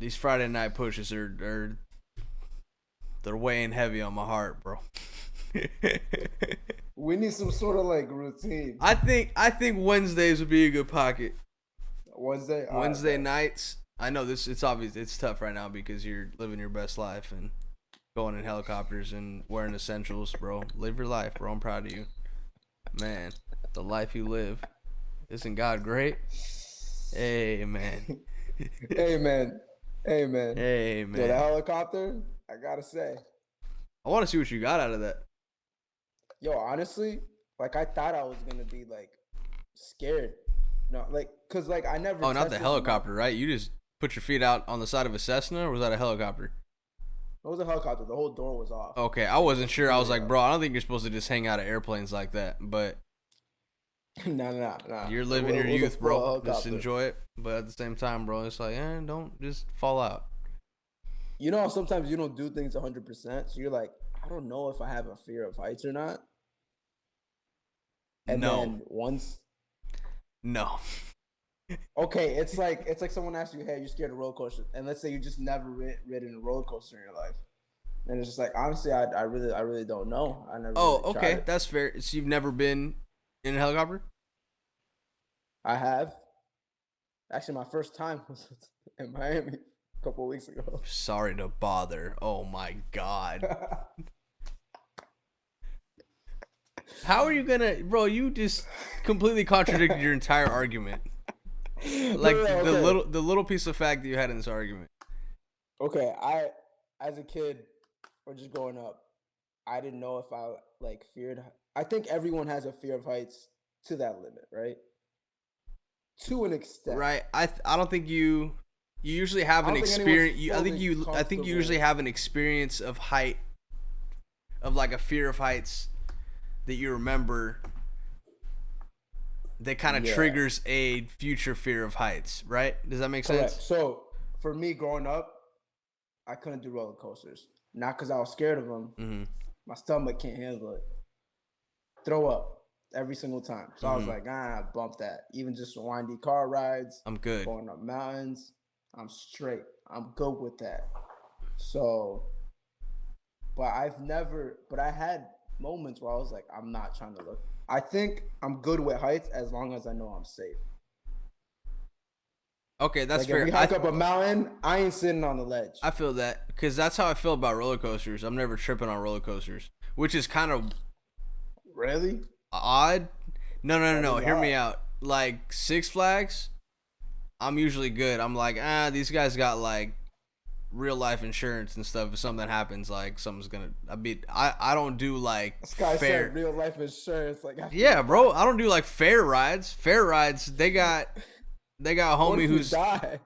These Friday night pushes are they're weighing heavy on my heart, bro. We need some sort of like routine. I think Wednesdays would be a good pocket. Wednesday. Wednesday nights. I know this. It's obvious. It's tough right now because you're living your best life and going in helicopters and wearing essentials, bro. Live your life, bro. I'm proud of you, man. The life you live. Isn't God great? Amen. Amen. Amen. Amen. Yo, the helicopter. I gotta say. I want to see what you got out of that. Yo, honestly, like I thought I was gonna be like scared. No, like, cause like I never. Oh, not the helicopter, right? You just put your feet out on the side of a Cessna, or was that a helicopter? It was a helicopter. The whole door was off. Okay, I wasn't sure. I was like, bro, I don't think you're supposed to just hang out of airplanes like that. But No. you're living your youth, bro. Just enjoy it. But at the same time, bro, it's like, don't just fall out. You know, sometimes you don't do things 100%. So you're like, I don't know if I have a fear of heights or not. And then once. No. Okay, it's like someone asks you, "Hey, you're scared of roller coasters?" And let's say you just never ridden a roller coaster in your life, and it's just like, honestly, I really don't know. I never. Oh, really okay, that's fair. So you've never been in a helicopter? I have. Actually, my first time was in Miami a couple of weeks ago. Sorry to bother. Oh my God. How are you gonna, bro? You just completely contradicted your entire argument. Like the little piece of fact that you had in this argument. Okay, as a kid or just growing up, I didn't know if I like feared. I think everyone has a fear of heights to that limit, right? To an extent, right? I don't think you usually have an experience. I think you usually have an experience of height, of like a fear of heights that you remember. That kind of triggers a future fear of heights, right? Does that make sense? So for me, growing up, I couldn't do roller coasters. Not because I was scared of them. Mm-hmm. My stomach can't handle it. Throw up every single time. So I was like, bump that. Even just windy car rides. I'm good. Going up mountains. I'm straight. I'm good with that. So, but I had moments where I was like, I'm not trying to look. I think I'm good with heights as long as I know I'm safe. Okay, that's like fair. If we hike up a mountain, I ain't sitting on the ledge. I feel that because that's how I feel about roller coasters. I'm never tripping on roller coasters, which is kind of really odd. No. Hear me out. Like Six Flags, I'm usually good. I'm like, these guys got like real life insurance and stuff. If something happens, like something's gonna. I don't do like this guy fair. Said real life insurance. Like yeah, bro. I don't do like fair rides. Fair rides, they got a homie who's die.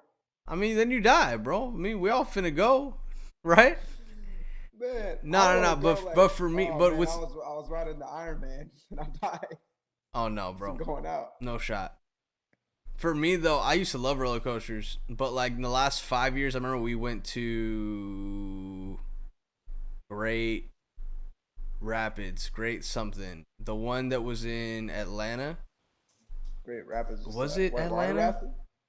I mean, then you die, bro. I mean, we all finna go, right? Man, no. But for me, but man, I was riding the Iron Man and I died. Oh no, bro. I'm going out. No shot. For me though, I used to love roller coasters, but like in the last 5 years, I remember we went to Great Rapids, Great something. The one that was in Atlanta. Great Rapids. Was it Atlanta?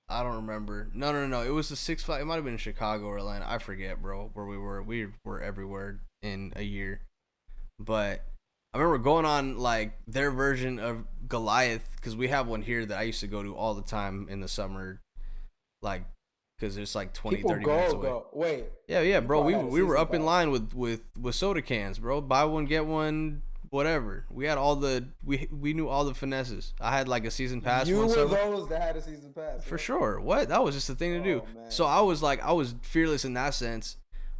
I don't remember. No. It was the Six Flags. It might have been in Chicago or Atlanta. I forget, bro, where we were. We were everywhere in a year. But I remember going on like their version of Goliath because we have one here that I used to go to all the time in the summer, like because it's like 20, 30 minutes away. Wait. Yeah, bro. We were up in line with soda cans, bro. Buy one get one, whatever. We had all the we knew all the finesses. I had like a season pass. You were those that had a season pass for sure. What? That was just the thing to do. Man. So I was fearless in that sense.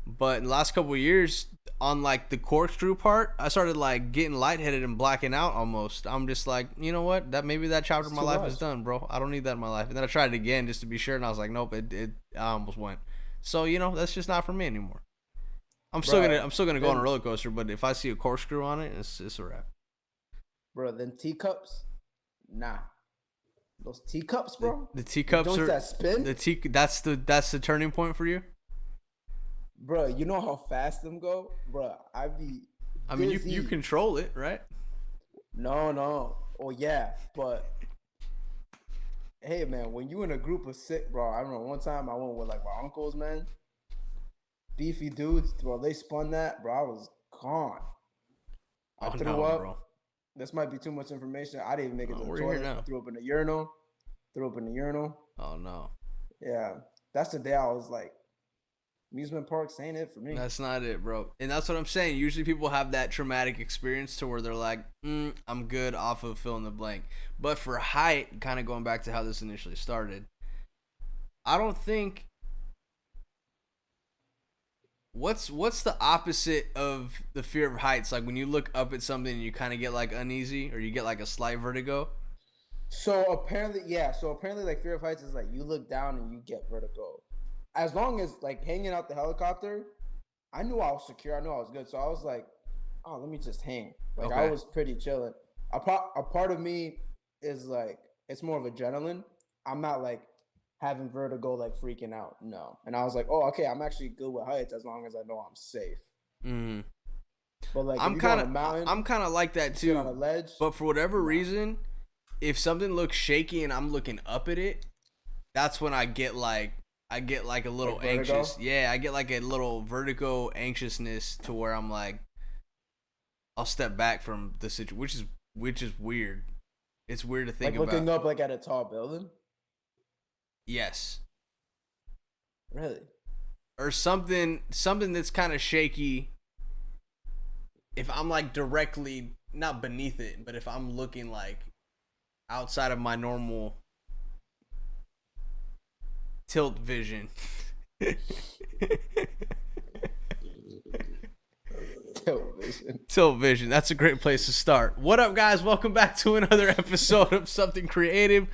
But in the last couple of years, on like the corkscrew part, I started like getting lightheaded and blacking out almost. I'm just like, you know what? Maybe that chapter of my life is done, bro. I don't need that in my life. And then I tried it again just to be sure, and I was like, nope, I almost went. So that's just not for me anymore. I'm still gonna go on a roller coaster, but if I see a corkscrew on it, it's a wrap. Bro, then teacups, nah. Those teacups, bro. The teacups are that spin. That's the turning point for you. Bro, you know how fast them go? Bro, I mean, you control it, right? No. Oh, yeah, but Hey man, when you in a group of sick, bro. I remember one time I went with like my uncles, man. Beefy dudes, bro. They spun that, bro. I was gone. I Oh threw no, up. bro. This might be too much information. I didn't even make it Oh, to the we're here toilet. I now. threw up in the urinal. Oh no. Yeah, that's the day I was like, amusement parks ain't it for me. That's not it, bro. And that's what I'm saying. Usually people have that traumatic experience to where they're like, I'm good off of fill in the blank. But for height, kind of going back to how this initially started, I don't think what's the opposite of the fear of heights? Like when you look up at something and you kind of get like uneasy or you get like a slight vertigo. So apparently, yeah. So apparently, like fear of heights is like you look down and you get vertigo. As long as like hanging out the helicopter, I knew I was secure. I knew I was good. So I was like, oh, let me just hang. Like I Okay. was pretty chilling. A part of me is like it's more of adrenaline. I'm not like having vertigo, like freaking out. No. And I was like, oh, okay, I'm actually good with heights as long as I know I'm safe. Mm-hmm. But like, I'm kind of like that too. On a ledge, but for whatever reason, if something looks shaky and I'm looking up at it, that's when I get like a little like anxious. Yeah, I get like a little vertigo anxiousness to where I'm like, I'll step back from the situation, which is weird. It's weird to think like looking about. up like at a tall building. Yes. Really? Or something that's kind of shaky. If I'm like directly not beneath it, but if I'm looking like outside of my normal tilt vision. Tilt vision. That's a great place to start. What up, guys? Welcome back to another episode of Something Creative.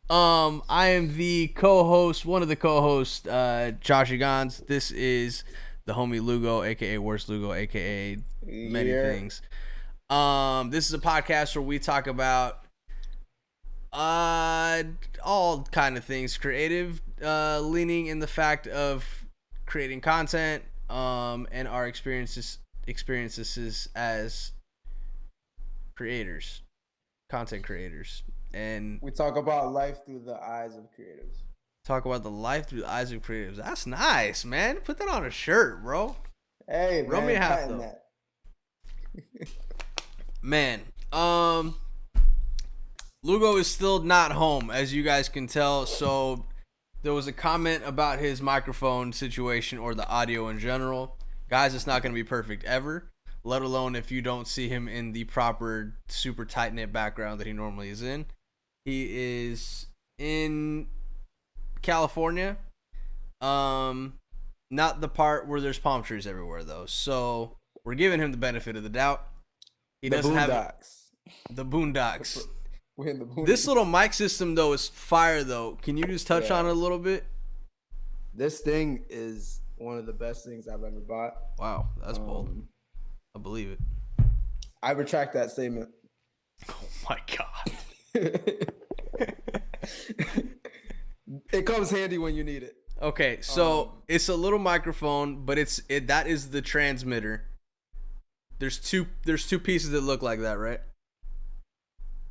I am the co-host, one of the co-hosts, Joshy Gons. This is the homie Lugo, aka Worst Lugo, aka many things. This is a podcast where we talk about all kind of things creative, leaning in the fact of creating content, and our experiences as creators, content creators. And we talk about life through the eyes of creatives. Talk about the life through the eyes of creatives. That's nice, man. Put that on a shirt, bro. Hey, Roll man, me a half, though. That. Man, Lugo is still not home, as you guys can tell. So there was a comment about his microphone situation or the audio in general. Guys, it's not going to be perfect ever, let alone if you don't see him in the proper, super tight-knit background that he normally is in. He is in California. Not the part where there's palm trees everywhere, though. So we're giving him the benefit of the doubt. He doesn't have the boondocks. We're in the boondocks. This little mic system, though, is fire, though. Can you just touch on it a little bit? This thing is one of the best things I've ever bought. Wow, that's bold. I believe it. I retract that statement. Oh my god. It comes handy when you need it. Okay, so it's a little microphone, but that is the transmitter. There's two pieces that look like that, right?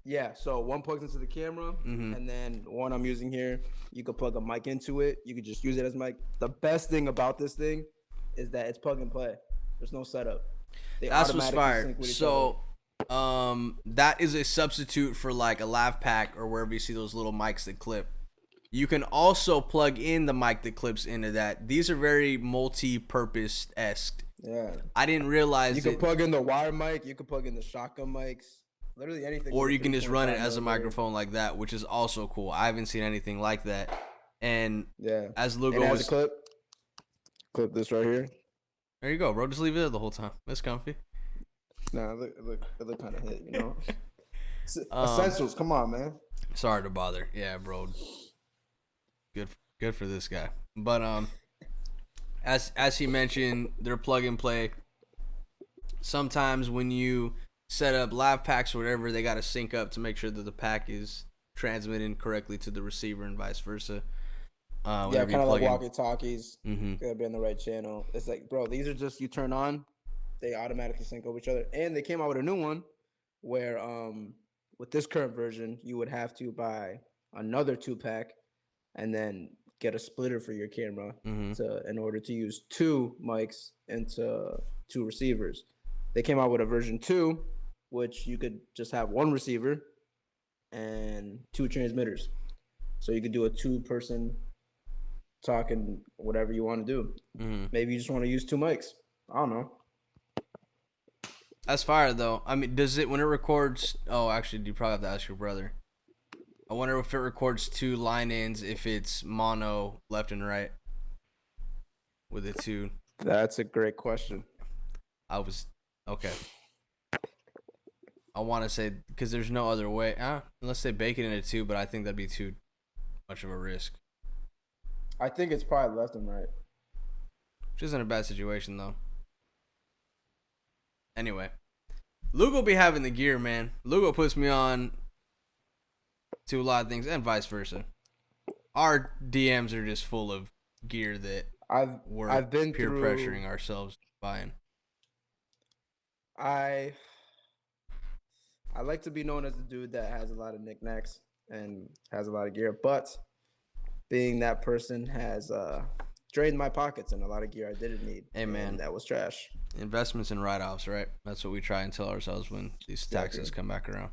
Yeah, so one plugs into the camera, and then one I'm using here, you could plug a mic into it. You could just use it as mic. The best thing about this thing is that it's plug and play. There's no setup. That's what's fire. So, that is a substitute for like a lav pack or wherever you see those little mics that clip. You can also plug in the mic that clips into that. These are very multi-purpose-esque. Yeah. I didn't realize you can plug in the wire mic. You can plug in the shotgun mics. Literally anything. Or you can just run it as a microphone like that, which is also cool. I haven't seen anything like that. And as Lugo was clip this right here. There you go, bro. Just leave it there the whole time. It's comfy. Nah, it look kind of hit, you know. Essentials, come on, man. Sorry to bother. Yeah, bro. Good for this guy. But as he mentioned, they're plug and play. Sometimes when you set up live packs or whatever, they got to sync up to make sure that the pack is transmitting correctly to the receiver and vice versa. Kind of like walkie-talkies. Gotta be on the right channel. It's like, bro, these are just you turn on, they automatically sync up with each other. And they came out with a new one where with this current version, you would have to buy another 2-pack, and then get a splitter for your camera in order to use 2 mics into 2 receivers. They came out with a version 2, which you could just have 1 receiver and 2 transmitters. So you could do a 2-person talking whatever you want to do. Maybe you just want to use 2 mics. I don't know. That's fire though. I mean, does it when it records? Oh, actually, you probably have to ask your brother. I wonder if it records 2 line ins if it's mono left and right with the 2. That's a great question. Okay. I want to say because there's no other way. Unless they bake it into 2, but I think that'd be too much of a risk. I think it's probably left and right. Which isn't a bad situation though. Anyway, Lugo be having the gear, man. Lugo puts me on to a lot of things, and vice versa. Our DMs are just full of gear that I've been peer pressuring ourselves buying. I like to be known as the dude that has a lot of knickknacks and has a lot of gear, but being that person has drained my pockets and a lot of gear I didn't need. Hey man, that was trash. Investments and write-offs, right? That's what we try and tell ourselves when these taxes come back around.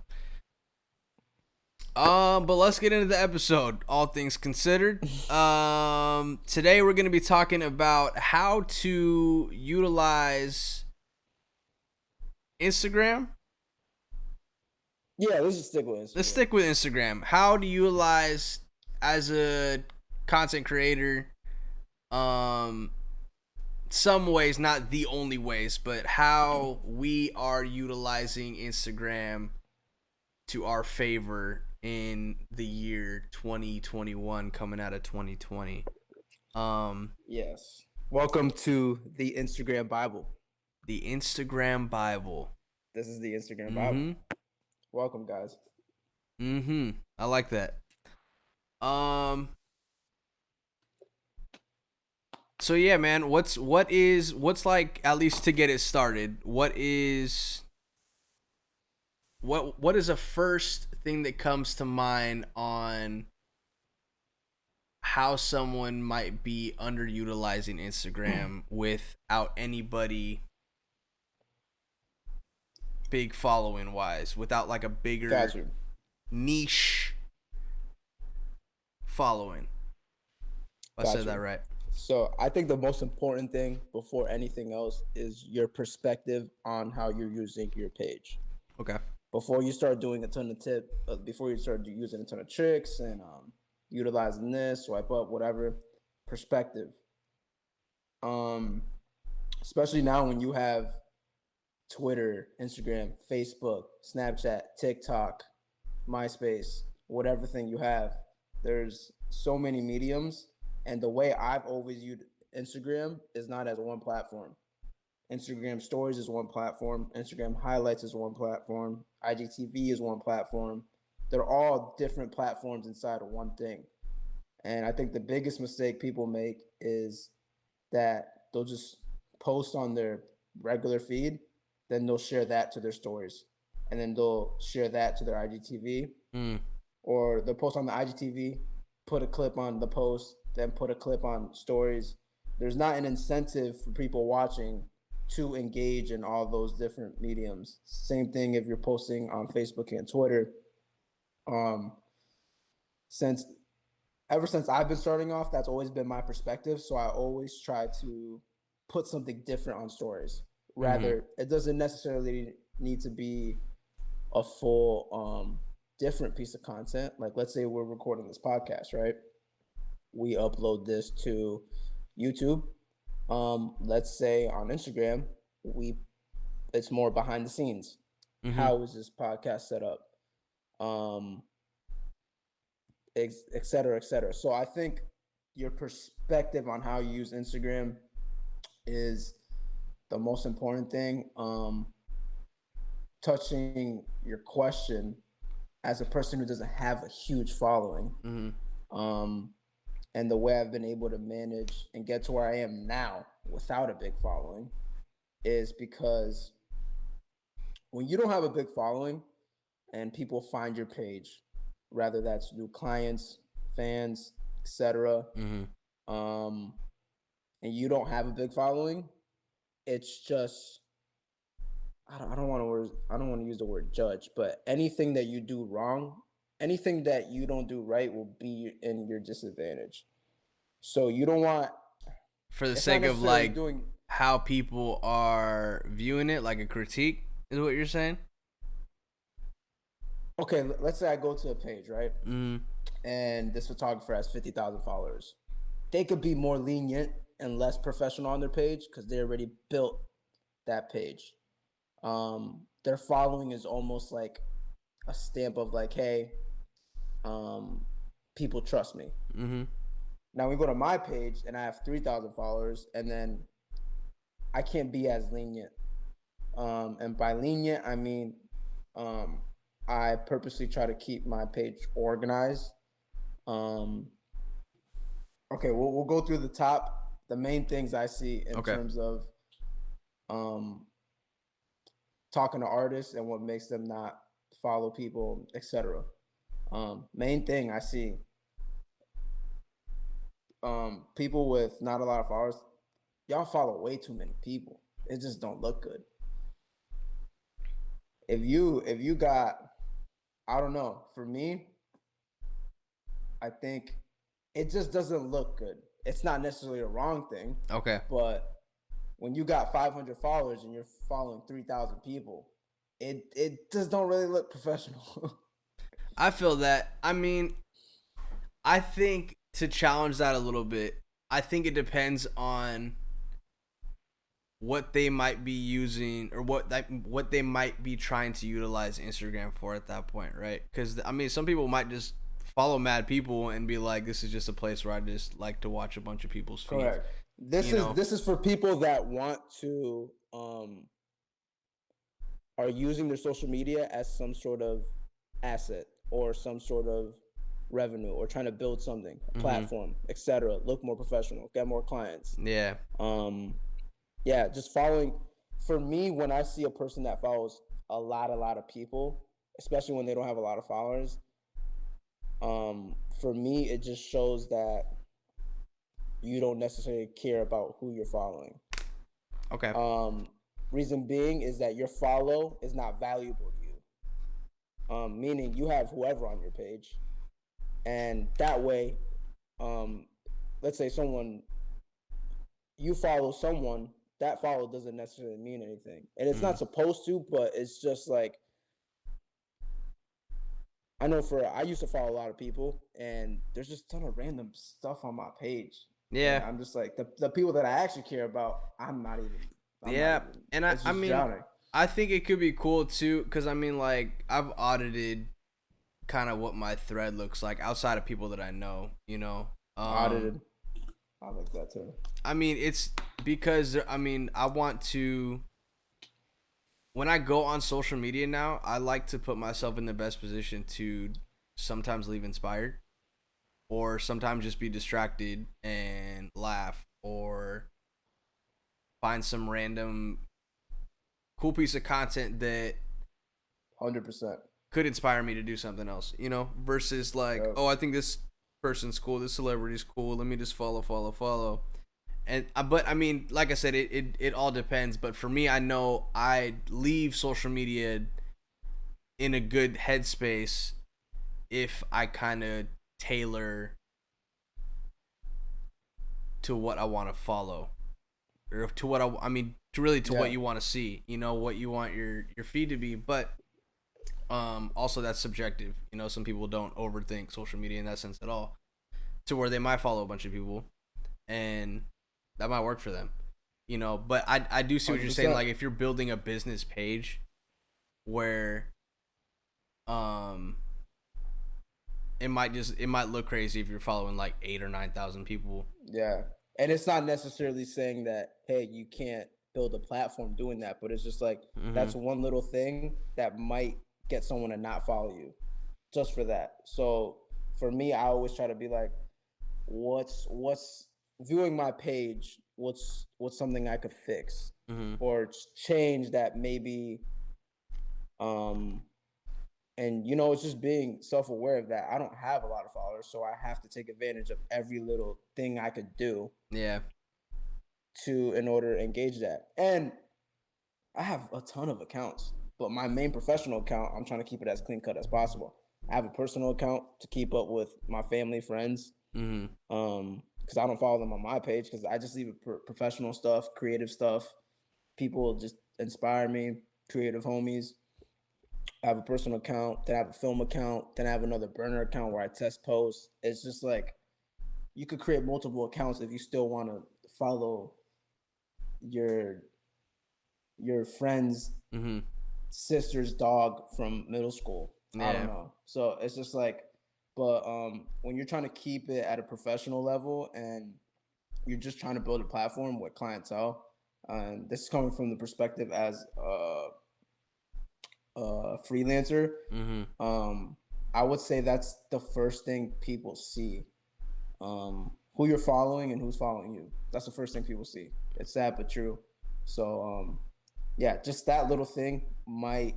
But let's get into the episode. All things considered, today we're going to be talking about how to utilize Instagram. Yeah, let's just stick with Instagram. Let's stick with Instagram. How to utilize as a content creator, some ways, not the only ways, but how we are utilizing Instagram to our favor in the year 2021 coming out of 2020. Yes. Welcome to the Instagram Bible. The Instagram Bible. This is the Instagram Bible. Welcome, guys. I like that. So yeah, man, what's like, at least to get it started, what is a first thing that comes to mind on how someone might be underutilizing Instagram without anybody big following wise, without like a bigger niche following? I said that right. So I think the most important thing before anything else is your perspective on how you're using your page. Okay. Before you start doing a ton of before you start using a ton of tricks and utilizing this, swipe up, whatever, perspective. Especially now when you have Twitter, Instagram, Facebook, Snapchat, TikTok, MySpace, whatever thing you have, there's so many mediums. And the way I've always viewed Instagram is not as one platform. Instagram stories is one platform. Instagram highlights is one platform. IGTV is one platform. They're all different platforms inside of one thing. And I think the biggest mistake people make is that they'll just post on their regular feed, then they'll share that to their stories. And then they'll share that to their IGTV. Or they'll post on the IGTV, put a clip on the post, then put a clip on stories. There's not an incentive for people watching to engage in all those different mediums. Same thing if you're posting on Facebook and Twitter. Ever since I've been starting off, that's always been my perspective. So I always try to put something different on stories. Rather, it doesn't necessarily need to be a full different piece of content. Like, let's say we're recording this podcast, right? We upload this to YouTube. Let's say on Instagram, it's more behind the scenes. How is this podcast set up? Et cetera, et cetera. So I think your perspective on how you use Instagram is the most important thing. Touching your question as a person who doesn't have a huge following, and the way I've been able to manage and get to where I am now without a big following is because when you don't have a big following and people find your page, rather that's new clients, fans, etc. Mm-hmm. And you don't have a big following, it's just I don't want to use the word judge, but anything that you do wrong, anything that you don't do right will be in your disadvantage. So you don't want For the it's not sake of necessarily like doing how people are viewing it, like a critique, is what you're saying? okay, let's say I go to a page, right? Mm-hmm. And this photographer has 50,000 followers. They could be more lenient and less professional on their page because they already built that page. Their following is almost like a stamp of like, hey, people trust me. Mm-hmm. Now we go to my page and I have 3,000 followers, and then I can't be as lenient. And by lenient, I mean um, I purposely try to keep my page organized. Um, okay, we'll go through the top, the main things I see in Okay. terms of um, talking to artists and what makes them not follow people, etc. Main thing I see people with not a lot of followers, y'all follow way too many people. It just don't look good. If you got, I don't know, for me, I think it just doesn't look good. It's not necessarily a wrong thing, Okay. but when you got 500 followers and you're following 3,000 people, it just don't really look professional. I feel that. I mean, I think to challenge that a little bit, I think it depends on what they might be using or what they might be trying to utilize Instagram for at that point, right? Because I mean, some people might just follow mad people and be like, "This is just a place where I just like to watch a bunch of people's feeds." Correct. This You is know? this is for people that want to are using their social media as some sort of asset or some sort of revenue or trying to build something, a Mm-hmm. platform, etc. Look more professional, get more clients. Yeah. Yeah, just following. For me, when I see a person that follows a lot of people, especially when they don't have a lot of followers, for me, it just shows that you don't necessarily care about who you're following. Okay. Reason being is that your follow is not valuable to you. Meaning you have whoever on your page, and that way, um, let's say someone you follow someone, that follow doesn't necessarily mean anything, and it's not supposed to, but it's just like I know I used to follow a lot of people, and there's just a ton of random stuff on my page, and Yeah. I'm just like the people that I actually care about, I'm not Yeah. even. And It's I just mean, drowning. I think it could be cool too, because I mean, like, I've audited kind of what my thread looks like outside of people that I know, you know. Audited. I like that too. I mean, it's because I mean, I want to when I go on social media now, I like to put myself in the best position to sometimes leave inspired or sometimes just be distracted and laugh or find some random cool piece of content that 100%. could inspire me to do something else, you know, versus like, Yep. oh, I think this person's cool, this celebrity's cool, let me just follow. And but I mean, like I said, it all depends. But for me, I know I leave social media in a good headspace if I kind of tailor to what I want to follow, or to what I mean, to really to what Yeah. you want to see. You know, what you want your feed to be. But also that's subjective. You know, some people don't overthink social media in that sense at all, to where they might follow a bunch of people, and that might work for them. You know, but I do see what you're saying. 100%. Like if you're building a business page where um it might look crazy if you're following like 8 or 9 thousand people. Yeah. And it's not necessarily saying that, hey, you can't build a platform doing that, but it's just like Mm-hmm. that's one little thing that might get someone to not follow you just for that. So for me, I always try to be like, what's viewing my page, what's something I could fix Mm-hmm. or change that maybe um And you know, it's just being self-aware of that. I don't have a lot of followers, so I have to take advantage of every little thing I could do Yeah. to in order to engage that. And I have a ton of accounts, but my main professional account, I'm trying to keep it as clean cut as possible. I have a personal account to keep up with my family, friends, Mm-hmm. because I don't follow them on my page because I just leave it professional stuff, creative stuff. People just inspire me, creative homies. I have a personal account, then I have a film account, then I have another burner account where I test posts. It's just like you could create multiple accounts if you still want to follow your friend's Mm-hmm. sister's dog from middle school. I don't Yeah. know. So it's just like, but when you're trying to keep it at a professional level and you're just trying to build a platform with clientele, and this is coming from the perspective as a freelancer, Mm-hmm. I would say that's the first thing people see. Who you're following and who's following you. That's the first thing people see. It's sad but true. So yeah, just that little thing might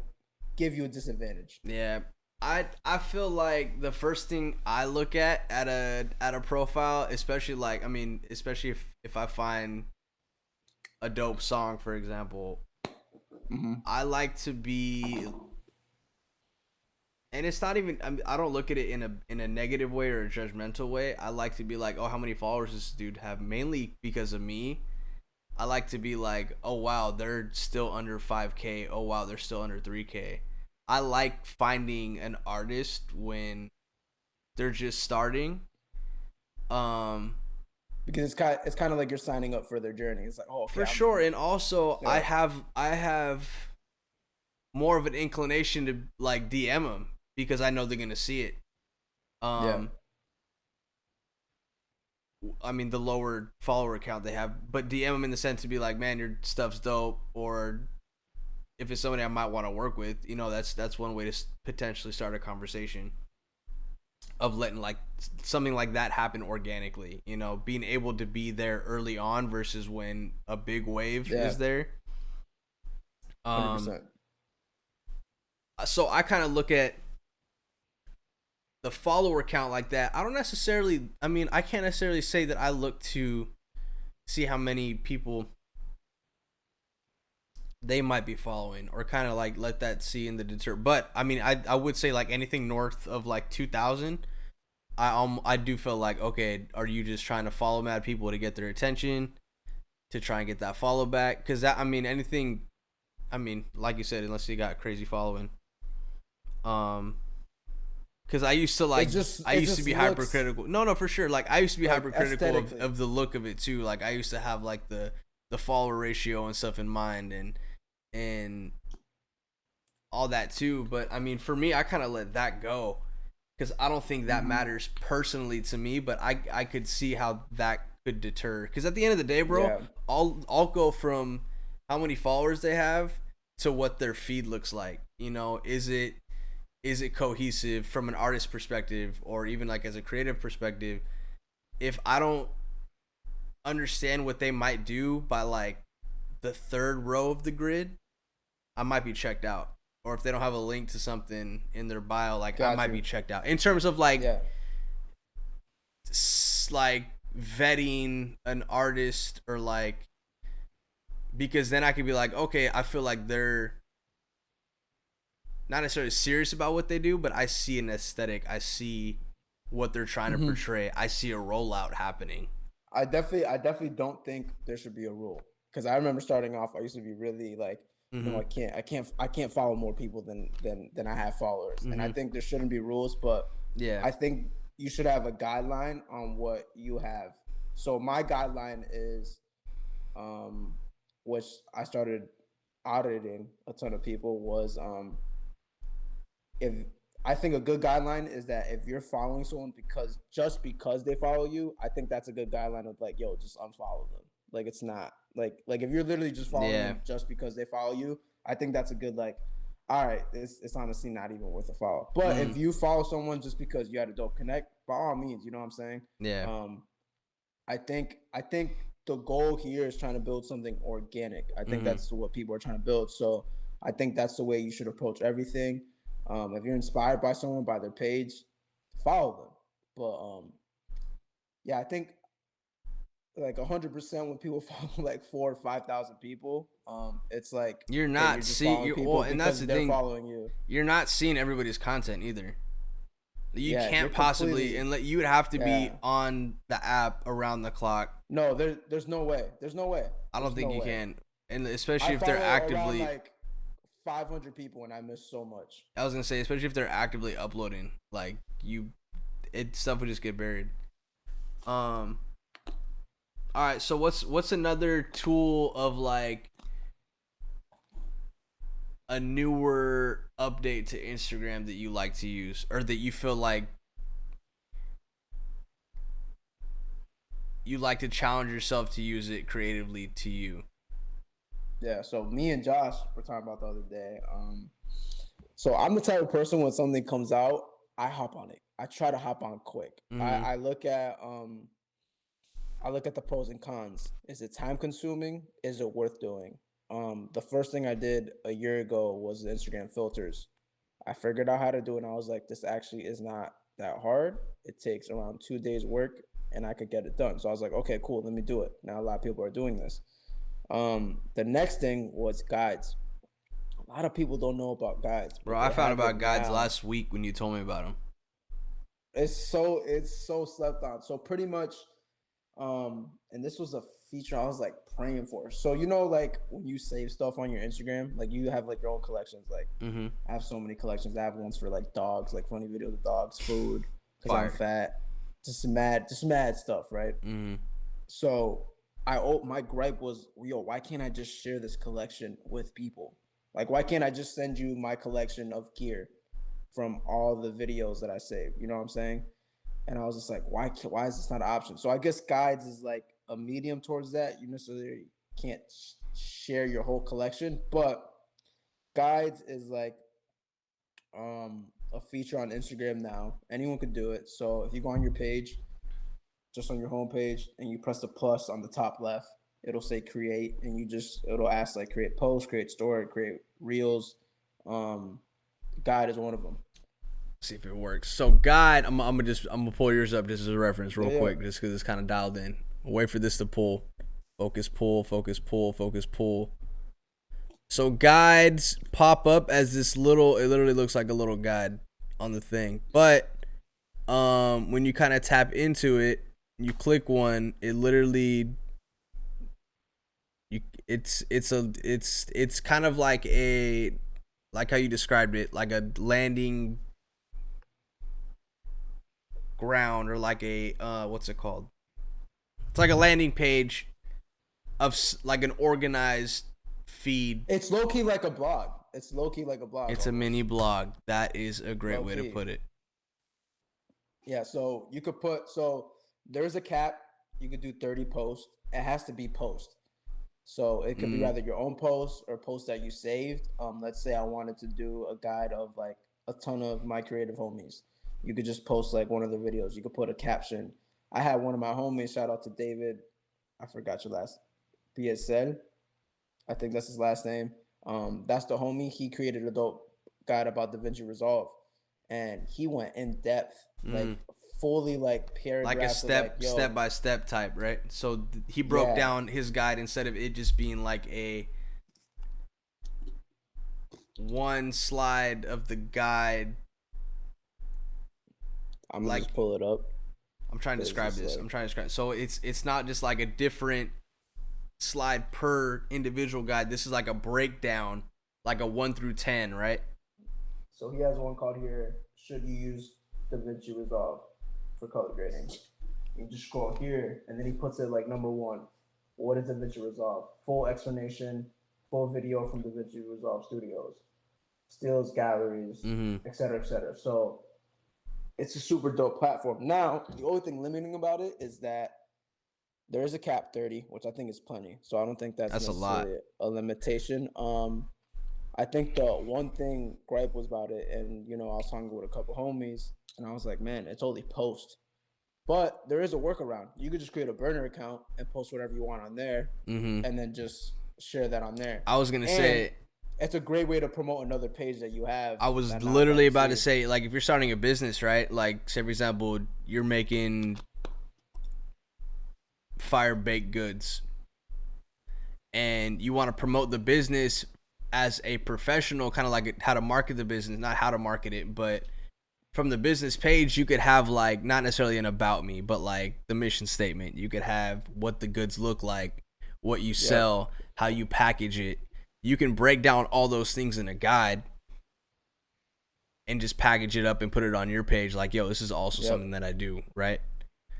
give you a disadvantage. Yeah. I feel like the first thing I look at a profile, especially like, I mean, especially if I find a dope song, for example, Mm-hmm. I like to be, and it's not even, I don't look at it in a negative way or a judgmental way. I like to be like, oh, how many followers does this dude have? Mainly because of me. I like to be like, oh wow, they're still under 5K. Oh wow, they're still under 3K. I like finding an artist when they're just starting. Um, Because it's kind of like you're signing up for their journey. It's like, oh, okay, for sure, and also yeah. I have more of an inclination to like DM them because I know they're gonna see it. Yeah. I mean, the lower follower count they have, but DM them in the sense to be like, man, your stuff's dope, or if it's somebody I might want to work with, you know, that's one way to potentially start a conversation of letting like something like that happen organically, you know, being able to be there early on versus when a big wave is there. 100%. So I kind of look at the follower count like that. I don't necessarily, I mean, I can't necessarily say that I look to see how many people they might be following or kind of like let that see in the deter. But I mean, I would say like anything north of like 2,000, I do feel like, okay, are you just trying to follow mad people to get their attention, to try and get that follow back? Because that, I mean, anything, I mean, like you said, unless you got crazy following, because I used to like, I used to be hypercritical. No, for sure. Like I used to be like hypercritical of the look of it too. Like I used to have like the follower ratio and stuff in mind and all that too. But I mean, for me, I kind of let that go because I don't think that matters personally to me. But I could see how that could deter. Because at the end of the day, bro, I'll go from how many followers they have to what their feed looks like. You know, is it cohesive from an artist perspective or even like as a creative perspective? If I don't understand what they might do by like the third row of the grid, I might be checked out. Or if they don't have a link to something in their bio, like I might be checked out. In terms of like like vetting an artist or like, because then I could be like, okay, I feel like they're not necessarily serious about what they do, but I see an aesthetic. I see what they're trying to portray. I see a rollout happening. I definitely don't think there should be a rule, because I remember starting off, I used to be really like, no, I can't follow more people than I have followers, and I think there shouldn't be rules, but I think you should have a guideline on what you have. So my guideline is, which I started auditing a ton of people, was if I think a good guideline is that if you're following someone just because they follow you, I think that's a good guideline of like, yo, just unfollow them. Like it's not like if you're literally just following them just because they follow you, I think that's a good like, all right, it's honestly not even worth a follow. But if you follow someone just because you had a dope connect, by all means, you know what I'm saying? Yeah. I think the goal here is trying to build something organic. I think that's what people are trying to build. So I think that's the way you should approach everything. If you're inspired by someone, by their page, follow them. But yeah, I think like 100% when people follow like 4 or 5 thousand people, it's like You're okay, not you're just following well, people and that's because the they're thing. following you. You're not seeing everybody's content either. You Yeah, you're can't possibly, completely. and you would have to be Yeah. on the app around the clock. No, there's no way. There's no way. I don't There's think no you way. can, and I especially if they're follow around actively. like 500 people and I miss so much. I was gonna say, especially if they're actively uploading, like stuff would just get buried. All right. So what's another tool of like a newer update to Instagram that you like to use, or that you feel like you like to challenge yourself to use it creatively to you? Yeah, so me and Josh were talking about the other day. So I'm the type of person when something comes out, I hop on it. I try to hop on quick. Mm-hmm. I look at the pros and cons. Is it time consuming? Is it worth doing? The first thing I did a year ago was the Instagram filters. I figured out how to do it and I was like, this actually is not that hard. It takes around 2 days work and I could get it done. So I was like, okay, cool, let me do it. Now a lot of people are doing this. The next thing was guides. A lot of people don't know about guides. Bro, I found about guides last week when you told me about them. It's so slept on. So pretty much, and this was a feature I was like praying for. So like when you save stuff on your Instagram, like you have like your own collections. Like I have so many collections. I have ones for like dogs, like funny videos of dogs, food, because I'm fat, just mad stuff, right? So my gripe was, yo, why can't I just share this collection with people? Like, why can't I just send you my collection of gear from all the videos that I saved? You know what I'm saying? And I was just like, why is this not an option? So I guess guides is like a medium towards that. You necessarily can't share your whole collection, but guides is like a feature on Instagram now. Anyone could do it. So if you go on your page, just on your home page, and you press the plus on the top left, it'll say create, and it'll ask like create post, create story, create reels. Guide is one of them. See if it works. So guide, I'm gonna pull yours up just as a reference real quick, just because it's kind of dialed in. I'll wait for this to pull. Focus pull, focus pull, focus pull. So guides pop up as this little. It literally looks like a little guide on the thing, but when you kind of tap into it, you click one. It literally. It's kind of like how you described it, like a landing ground, or like a what's it called? It's like a landing page of like an organized feed. It's low key like a blog. It's almost. A mini blog. That is a great way to put it. Yeah, so you could there's a cap. You could do 30 posts. It has to be post. So it could be either your own post or posts that you saved. Let's say I wanted to do a guide of like a ton of my creative homies. You could just post like one of the videos. You could put a caption. I had one of my homies, shout out to David. I forgot your last. PSL. I think that's his last name. That's the homie. He created a dope guide about DaVinci Resolve. And he went in depth, like fully like paragraphs, like a step by step type, right? So he broke down his guide instead of it just being like a one slide of the guide. I'm gonna just pull it up. I'm trying to describe this. So it's not just like a different slide per individual guide. This is like a breakdown, like a 1 through 10, right? So he has one called here, should you use DaVinci Resolve for color grading? You just scroll here, and then he puts it like number 1. What is DaVinci Resolve? Full explanation, full video from DaVinci Resolve Studios, stills, galleries, etc., etc. So it's a super dope platform. Now, the only thing limiting about it is that there is a cap 30, which I think is plenty. So I don't think that's necessarily a limitation. I think the one thing gripe was about it, and I was talking with a couple homies, and I was like, man, it's only post. But there is a workaround. You could just create a burner account and post whatever you want on there, and then just share that on there. I was gonna say, it's a great way to promote another page that you have. I was That not everybody literally about to sees. say, like, if you're starting a business, right? Like, say for example, you're making fire baked goods, and you want to promote the business as a professional, kind of like how to market the business, not how to market it, but from the business page, you could have like not necessarily an about me, but like the mission statement. You could have what the goods look like, what you Yep. sell, how you package it. You can break down all those things in a guide and just package it up and put it on your page. Like, yo, this is also Yep. something that I do, right?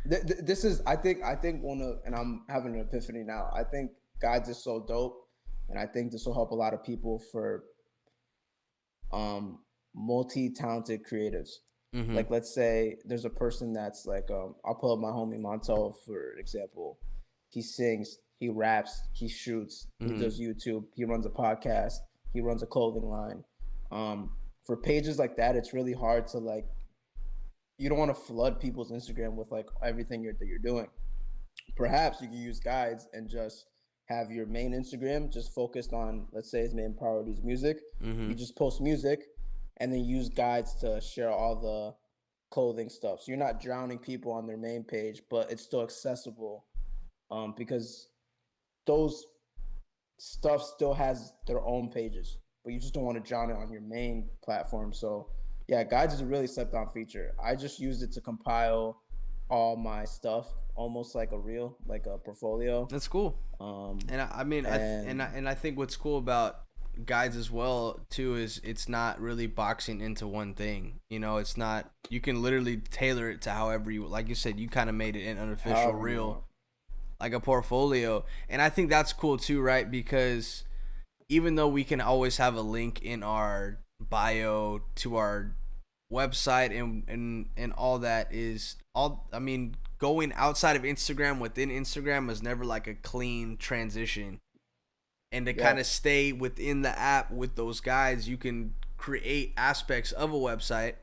This is, I think one of, and I'm having an epiphany now. I think guides is so dope, and I think this will help a lot of people for um multi-talented creatives. Mm-hmm. Like, let's say there's a person that's like, I'll pull up my homie Montel for example. He sings, he raps, he shoots, he Mm-hmm. does YouTube, he runs a podcast, he runs a clothing line. For pages like that, it's really hard to like, you don't want to flood people's Instagram with like everything that you're doing. Perhaps you can use guides and just have your main Instagram just focused on, let's say his main priority is music. Mm-hmm. You just post music and then use guides to share all the clothing stuff. So you're not drowning people on their main page, but it's still accessible, because those stuff still has their own pages, but you just don't want to drown it on your main platform. So yeah, guides is a really slept on feature. I just used it to compile all my stuff, almost like a reel, like a portfolio. That's cool. And I mean, And I think what's cool about guides as well too is it's not really boxing into one thing. You know, it's not. You can literally tailor it to however you, like you said, you kind of made it an unofficial however you reel, want. like a portfolio. And I think that's cool too, right? Because even though we can always have a link in our bio to our website and all that is all, I mean, going outside of Instagram within Instagram is never like a clean transition. And to kind of Yep. stay within the app with those guides, you can create aspects of a website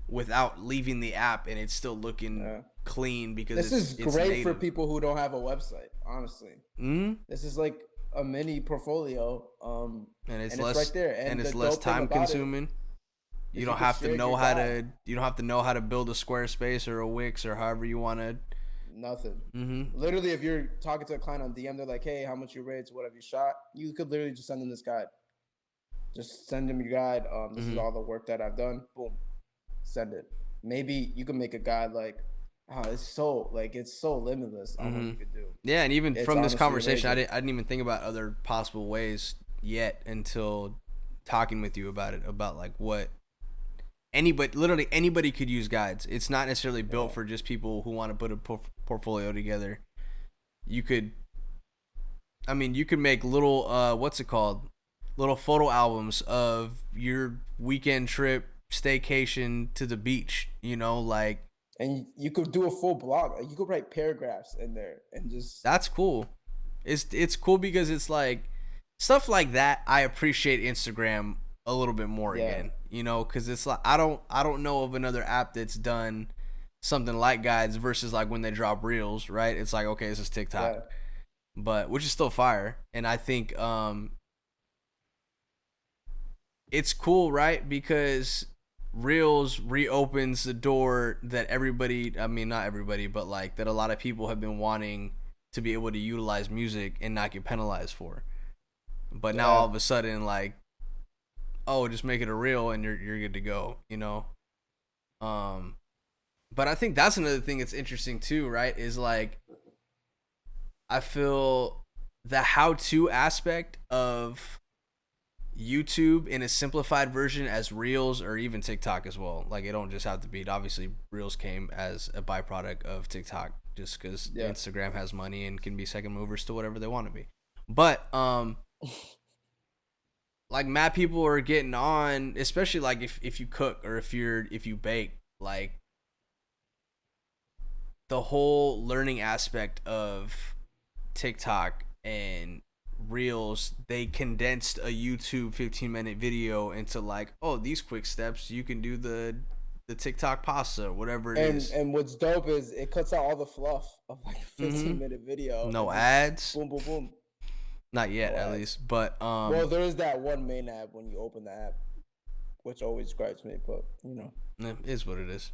without leaving the app and it's still looking Yeah. clean because This is it's great for native. people who don't have a website, honestly. Mm-hmm. This is like a mini portfolio, And it's and it's less right there. and And the it's less dope thing time about it consuming. You is you don't can have to share know your how guide. to you don't have to know how to build a Squarespace or a Wix or however you want to. Nothing. Mm-hmm. Literally, if you're talking to a client on DM, they're like, "Hey, how much you rates? What have you shot?" You could literally just send them this guide. Just send them your guide. This is Mm-hmm. all the work that I've done. Boom, send it. Maybe you can make a guide like, oh, it's so limitless on what Mm-hmm. you could do. Yeah, and even It's from this honestly conversation, amazing. I didn't even think about other possible ways yet until talking with you about it. About like what anybody, literally anybody could use guides. It's not necessarily built Yeah. for just people who want to put a portfolio together. You could, I mean, you could make little what's it called? Little photo albums of your weekend trip, staycation to the beach. You know, like And you could do a full blog. You could write paragraphs in there and just that's cool. It's cool because it's like stuff like that. I appreciate Instagram a little bit more yeah, again, you know, because it's like I don't know of another app that's done something like guides versus like when they drop reels, right? It's like, okay, this is TikTok, yeah. but which is still fire, and I think it's cool, right? Because reels reopens the door that everybody, I mean not everybody, but like that a lot of people have been wanting to be able to utilize music and not get penalized for. But now all Yeah. of a sudden, like, oh, just make it a reel and you're good to go, you know. Um, but I think that's another thing that's interesting too, right? Is like I feel the how-to aspect of YouTube in a simplified version as Reels or even TikTok as well. Like it don't just have to be. Obviously, Reels came as a byproduct of TikTok, just because Yeah. Instagram has money and can be second movers to whatever they want to be. But like mad people are getting on, especially like if you cook or if you bake, like the whole learning aspect of TikTok and Reels, they condensed a YouTube 15-minute video into like, oh, these quick steps, you can do the TikTok pasta, whatever it And is. and what's dope is it cuts out all the fluff of like a 15 Mm-hmm. minute video No and just ads. boom, boom, boom. Not yet, No at ads. least. But Well, there is that one main app when you open the app, which always gripes me. But it is what it is.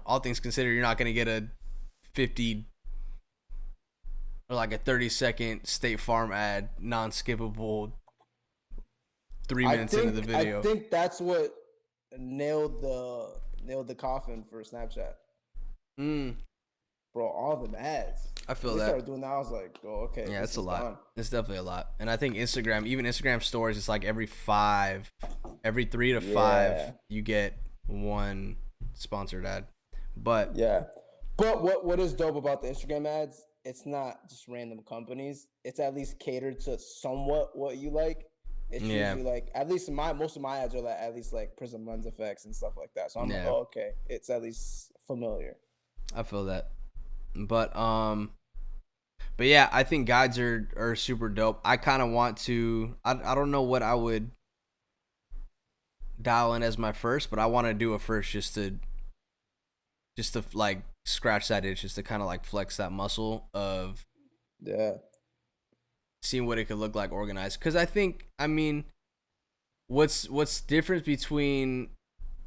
All things considered, you're not gonna get a 50 or like a 30-second State Farm ad, non-skippable, 3 minutes into the video. I think that's what nailed the coffin for Snapchat. Bro, all them ads. I feel when that. They started doing that. I was like, oh, okay. Yeah, it's a lot. Gone. It's definitely a lot. And I think even Instagram stories, it's like every 3 to 5, you get one sponsored ad. But yeah. But what is dope about the Instagram ads? It's not just random companies. It's at least catered to somewhat what you like. It's usually like at least most of my ads are like at least like Prism Lens effects and stuff like that. So I'm like, oh, okay, it's at least familiar. I feel that. But yeah, I think guides are super dope. I kind of want to. I don't know what I would dial in as my first, but I want to do a first just to like scratch that itch, just to kind of like flex that muscle of seeing what it could look like organized. Because I mean, what's difference between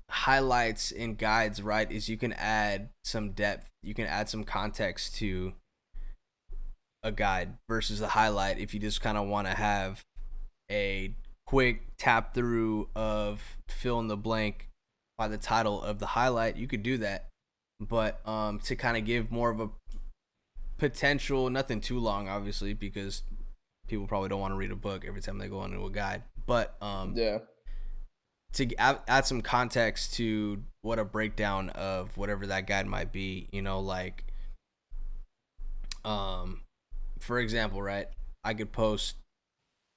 highlights and guides, right, is you can add some depth, you can add some context to a guide versus a highlight. If you just kind of want to have a quick tap through of fill in the blank by the title of the highlight, you could do that. But to kind of give more of a potential, nothing too long, obviously, because people probably don't want to read a book every time they go into a guide. But to add some context to what a breakdown of whatever that guide might be, like, for example, right, I could post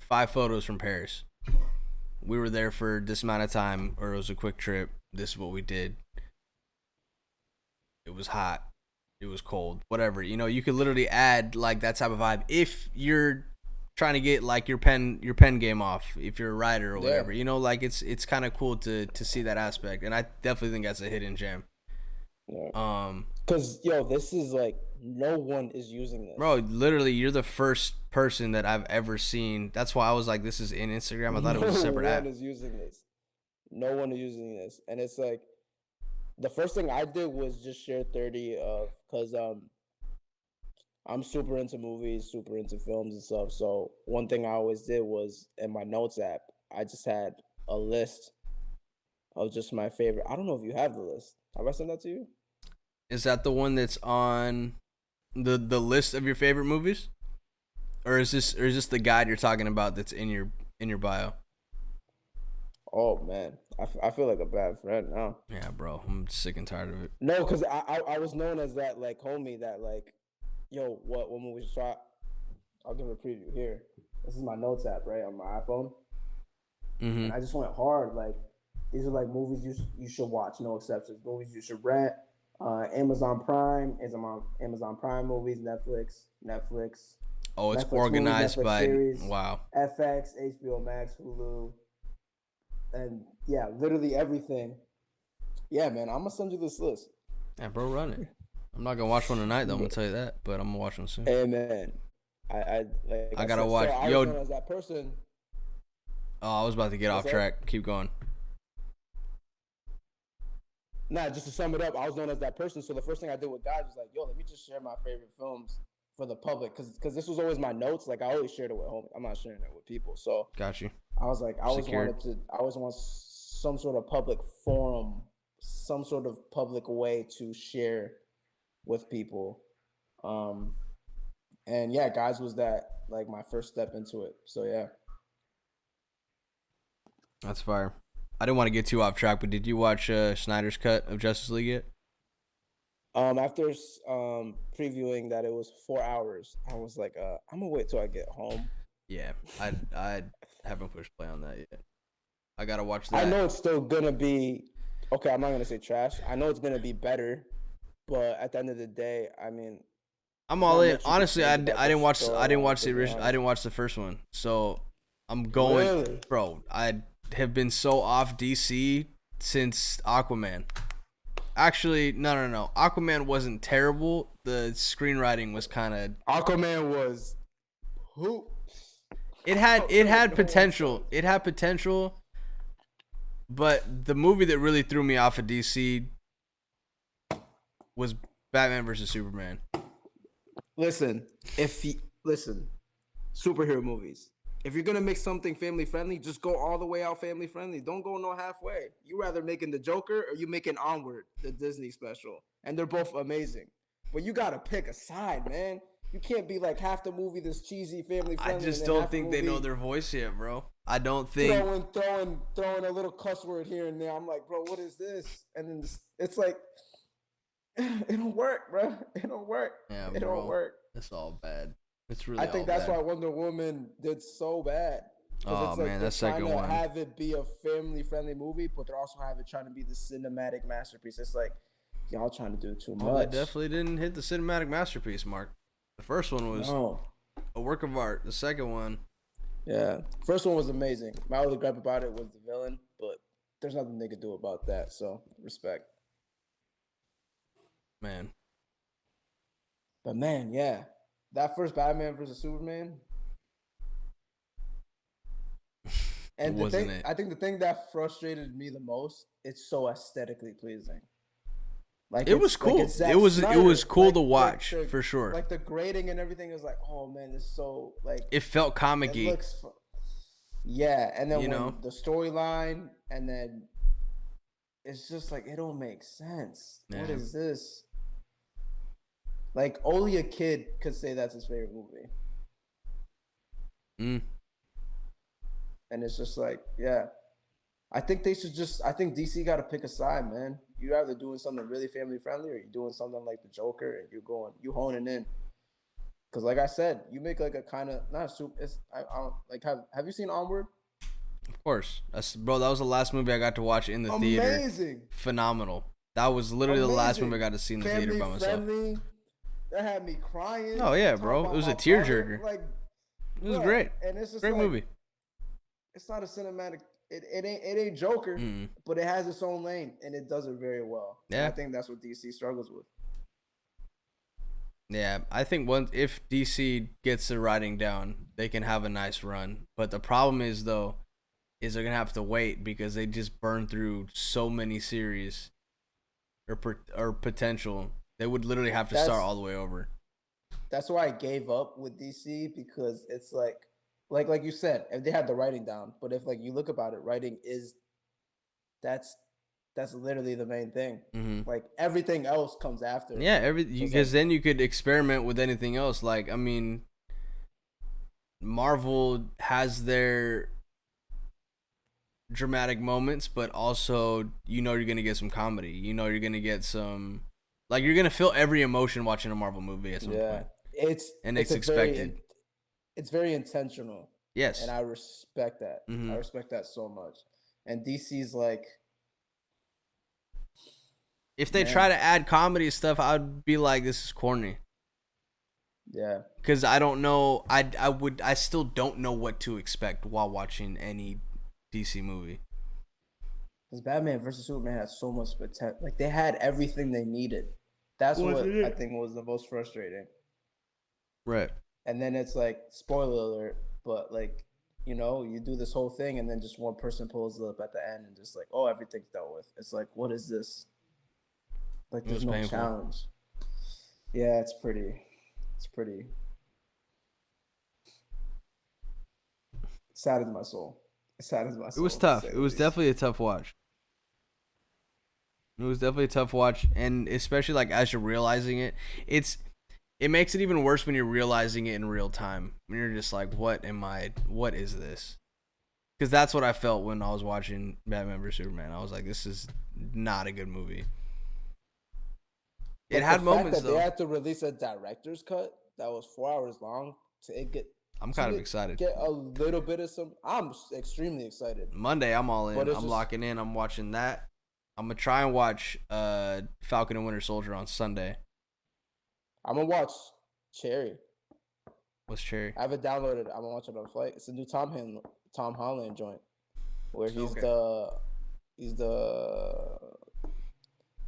5 photos from Paris. We were there for this amount of time, or it was a quick trip. This is what we did. It was hot. It was cold. Whatever. You could literally add like that type of vibe if you're trying to get like your pen game off, if you're a writer or whatever. Like it's kind of cool to see that aspect, and I definitely think that's a hidden gem. Because this is like no one is using this, bro. Literally, you're the first person that I've ever seen. That's why I was like, this is in Instagram. I thought it was a separate app. No one is using this. No one is using this, and it's like the first thing I did was just share 30 because I'm super into movies, super into films and stuff. So one thing I always did was in my notes app, I just had a list of just my favorite. I don't know if you have the list. Have I sent that to you? Is that the one that's on the list of your favorite movies, or is this the guide you're talking about that's in your bio? Oh man, I feel like a bad friend now. Yeah, bro, I'm sick and tired of it. No, because I was known as that like homie that like, yo, what movie shot? I'll give a preview here. This is my notes app, right, on my iPhone. Mm-hmm. And I just went hard. Like, these are like movies you should watch, no exceptions. Movies you should rent. Amazon Prime is Amazon Prime movies, Netflix. Oh, it's Netflix organized movies, Netflix by series, wow. FX, HBO Max, Hulu, and yeah, literally everything. Yeah, man, I'm gonna send you this list. Yeah, bro, run it. I'm not gonna watch one tonight though. I'm gonna tell you that, but I'm gonna watch one soon. Hey, man, I gotta watch. So I was known as that person. Oh, I was about to get off track. Keep going. Nah, just to sum it up, I was known as that person. So the first thing I did with guys was like, yo, let me just share my favorite films for the public, because this was always my notes. Like, I always shared it with homies. I'm not sharing it with people. So got you. I was like, I always want some sort of public forum, some sort of public way to share with people. And yeah, guys was that like my first step into it. So yeah. That's fire. I didn't want to get too off track, but did you watch Snyder's cut of Justice League yet? After previewing that it was 4 hours, I was like, I'm gonna wait till I get home. Yeah, I haven't pushed play on that yet. I gotta watch that. I know it's still gonna be okay. I'm not gonna say trash. I know it's gonna be better, but at the end of the day, I mean, I'm all in. Honestly, I didn't watch the original. I didn't watch the first one, so I'm going, really? Bro. I have been so off DC since Aquaman. Actually, no. Aquaman wasn't terrible. The screenwriting was kind of. Aquaman was who? It had I feel like no one potential. saw it. It had potential, but the movie that really threw me off of DC was Batman versus Superman. Listen, listen, superhero movies. If you're gonna make something family friendly, just go all the way out family friendly. Don't go no halfway. You rather making the Joker or you making Onward, the Disney special, and they're both amazing. But you gotta pick a side, man. You can't be like half the movie this cheesy family I friendly, just and then don't half the think they movie know their voice yet, bro. I don't think. throwing a little cuss word here and there. I'm like, bro, what is this? And then it's like, it don't work, bro. It don't work. Yeah, It bro. don't work. It's all bad. It's really. I think all that's bad. why Wonder Woman did so bad. Oh It's like man, they're that trying second to one. have it be a family-friendly movie, but they're also have it trying to be the cinematic masterpiece. It's like y'all trying to do too much. Oh, they definitely didn't hit the cinematic masterpiece mark. The first one was a work of art. The second one, yeah, first one was amazing. My only gripe about it was the villain, but there's nothing they could do about that. So respect. man. But man, yeah, that first Batman versus Superman. And Wasn't it? I think the thing that frustrated me the most, it's so aesthetically pleasing. Like It was cool. Zack It was Snyder. cool to watch for sure. Like the grading and everything is like, oh man, it's so like It felt comic-y. it looks. Yeah, and then You when know? the storyline, and then it's just like it don't make sense. Yeah. What is this? Like only a kid could say that's his favorite movie. And it's just like, yeah. I think DC got to pick a side, man. You're either doing something really family friendly or you're doing something like the Joker and you honing in. Because like I said, you make like a kind of, not a super, I don't, like, have you seen Onward? Of course. Bro, that was the last movie I got to watch in the theater. Amazing. Phenomenal. That was literally the last movie I got to see in the theater by myself. Family friendly. That had me crying. Oh, yeah, bro. It was a tearjerker. Like, it was great. And it's just great like, movie. It's not a cinematic. It ain't Joker, but it has its own lane and it does it very well. Yeah, and I think that's what DC struggles with. Yeah, I think if DC gets the writing down, they can have a nice run. But the problem is they're gonna have to wait because they just burn through so many series or potential. They would literally have to start all the way over. That's why I gave up with DC because it's like you said, if they had the writing down, but if like you look about it, writing is that's literally the main thing. Mm-hmm. Like everything else comes after. Yeah, because then you could experiment with anything else. Like I mean, Marvel has their dramatic moments, but also you're gonna get some comedy. You're gonna get some, like you're gonna feel every emotion watching a Marvel movie at some point. It's expected. It's very intentional. Yes. And I respect that. I respect that so much. And DC's like, if they try to add comedy stuff, I'd be like, this is corny. Yeah. Because I don't know. I still don't know what to expect while watching any DC movie. Because Batman versus Superman had so much potential. Like they had everything they needed. That's what I think was the most frustrating. Right. And then it's like, spoiler alert, but like, you do this whole thing and then just one person pulls up at the end and just like, oh, everything's dealt with. It's like, what is this? Like, there's no challenge. Yeah, it's pretty sad in my soul. It was tough. It was definitely a tough watch. And especially like as you're realizing it, it makes it even worse when you're realizing it in real time. When you're just like, what is this? Because that's what I felt when I was watching Batman vs Superman. I was like, this is not a good movie. It had moments though. They had to release a director's cut that was 4 hours long I'm kind of excited. Get a little bit of some. I'm extremely excited. Monday, I'm all in. I'm locking in. I'm watching that. I'm gonna try and watch Falcon and Winter Soldier on Sunday. I'm gonna watch Cherry. What's Cherry? I have it downloaded. I'm gonna watch it on flight. It's a new Tom Holland joint, where he's the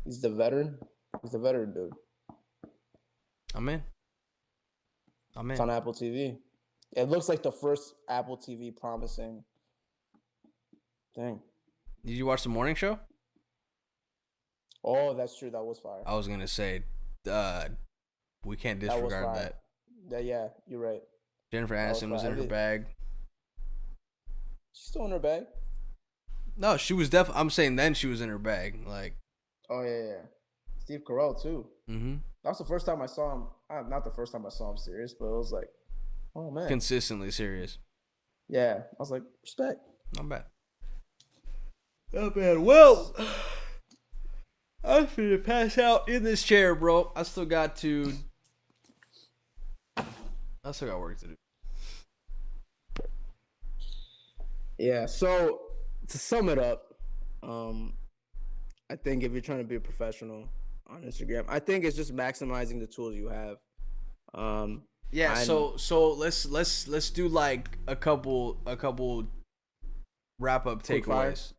veteran. He's the veteran dude. I'm in. It's on Apple TV. It looks like the first Apple TV promising thing. Did you watch the morning show? Oh, that's true. That was fire. I was gonna say, we can't disregard that. Yeah, you're right. Jennifer Aniston was in her bag. She's still in her bag? No, she was definitely. I'm saying then she was in her bag. Like. Oh yeah. Steve Carell too. Mm-hmm. That was the first time I saw him. Not the first time I saw him serious, but it was like, oh man. Consistently serious. Yeah, I was like, respect. Not bad. Not bad. Well, I'm finna pass out in this chair, bro. I still got work to do. Yeah, so to sum it up, I think if you're trying to be a professional on Instagram, I think it's just maximizing the tools you have. Yeah, so let's do like a couple wrap up takeaways.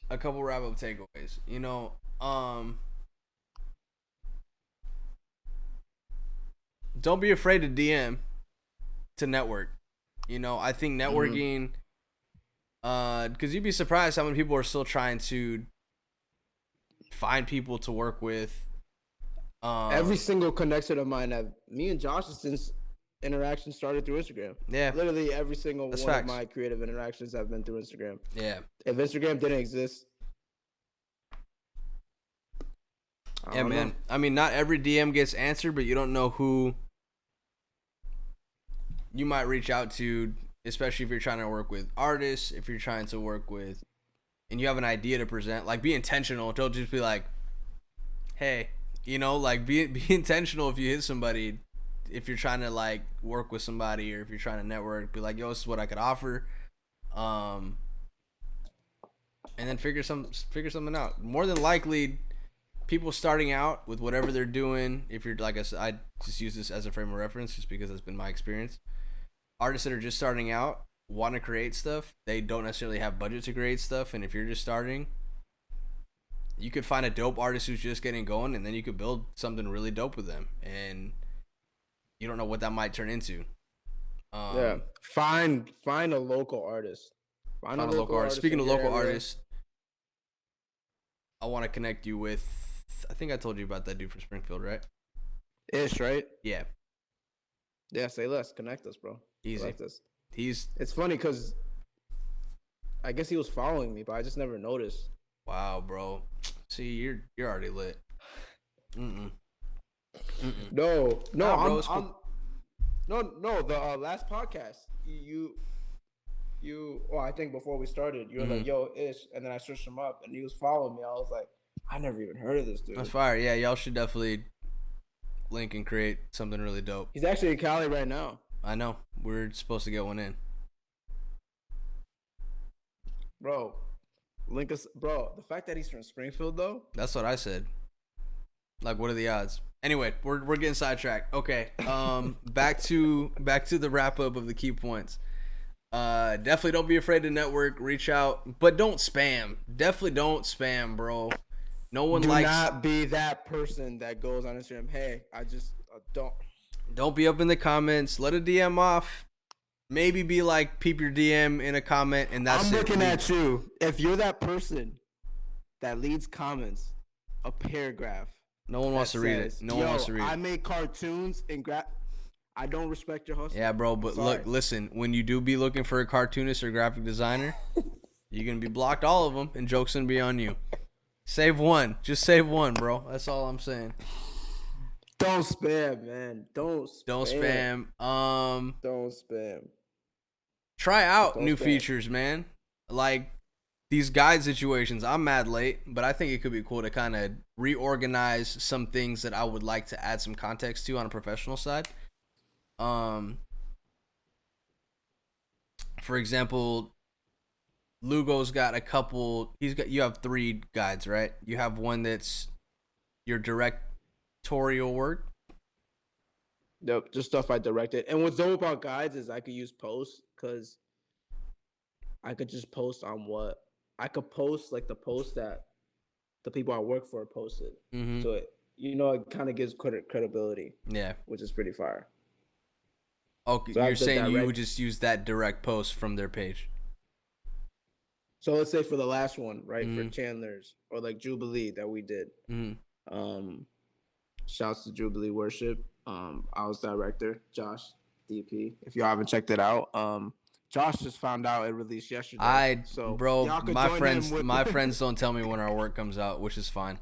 A couple wrap up takeaways. You know, don't be afraid to DM to network. You know, I think networking, because you'd be surprised how many people are still trying to find people to work with. Every single connection of mine, me and Josh's interaction started through Instagram. Yeah, literally every single That's one facts. of my creative interactions have been through Instagram. Yeah. If Instagram didn't exist, yeah, man. Know. I mean, not every DM gets answered, but you don't know who you might reach out to, especially if you're trying to work with artists, if you're trying to work with, and you have an idea to present. Like, be intentional. Don't just be like, hey, you know, like be intentional if you hit somebody. If you're trying to like work with somebody, or if you're trying to network, be like, yo, this is what I could offer. And then figure something out. More than likely, people starting out with whatever they're doing, if you're like I just use this as a frame of reference just because that's been my experience. Artists that are just starting out want to create stuff. They don't necessarily have budget to create stuff, and if you're just starting, you could find a dope artist who's just getting going, and then you could build something really dope with them, and you don't know what that might turn into. Yeah, find a local artist. Find a local artist. Speaking of local artists, I want to connect you with. I think I told you about that dude from Springfield, right? Ish, right? Yeah. Yeah, say less. Connect us, bro. Easy. Connect us. It's funny because I guess he was following me, but I just never noticed. Wow, bro. See, you're already lit. No, bro, I'm no. The last podcast, you. Well, I think before we started, you were like, "Yo, Ish," and then I searched him up, and he was following me. I was like, I never even heard of this dude. That's fire. Yeah, y'all should definitely link and create something really dope. He's actually in Cali right now. I know. We're supposed to get one in. Bro, link us. Bro, the fact that he's from Springfield, though. That's what I said. Like, what are the odds? Anyway, we're getting sidetracked. Okay. Back to the wrap up of the key points. Definitely don't be afraid to network, reach out, but don't spam. Definitely don't spam, bro. No one likes. Do not be that person that goes on Instagram. Hey, I just don't. Don't be up in the comments. Let a DM off. Maybe be like, peep your DM in a comment, and that's it. I'm looking at you. If you're that person that leads comments, a paragraph. No one wants to read it. No one wants to read it. I make cartoons and I don't respect your hustle. Yeah, bro, but look, listen. When you do be looking for a cartoonist or graphic designer, you're gonna be blocked all of them, and jokes gonna be on you. Save one. Just save one, bro. That's all I'm saying. Don't spam, man. Don't spam. Don't spam. Try out new features, man. Like these guide situations. I'm mad late, but I think it could be cool to kind of reorganize some things that I would like to add some context to on a professional side. For example, Lugo's got a couple. You have 3 guides, right? You have one that's your directorial work. Yep, just stuff I directed. And what's dope about guides is I could use posts because I could just post on what I could post, like the post that the people I work for posted. So it kind of gives credibility. Yeah, which is pretty fire. Oh, So I you're have the saying you direct. would just use that direct post from their page. So let's say for the last one, right, for Mm-hmm. Chandler's or like Jubilee that we did. Mm-hmm. Shouts to Jubilee Worship. I was director, Josh DP. If y'all haven't checked it out, Josh just found out it released yesterday. So Bro, y'all could my join friends, him with my friends don't tell me when our work comes out, which is fine.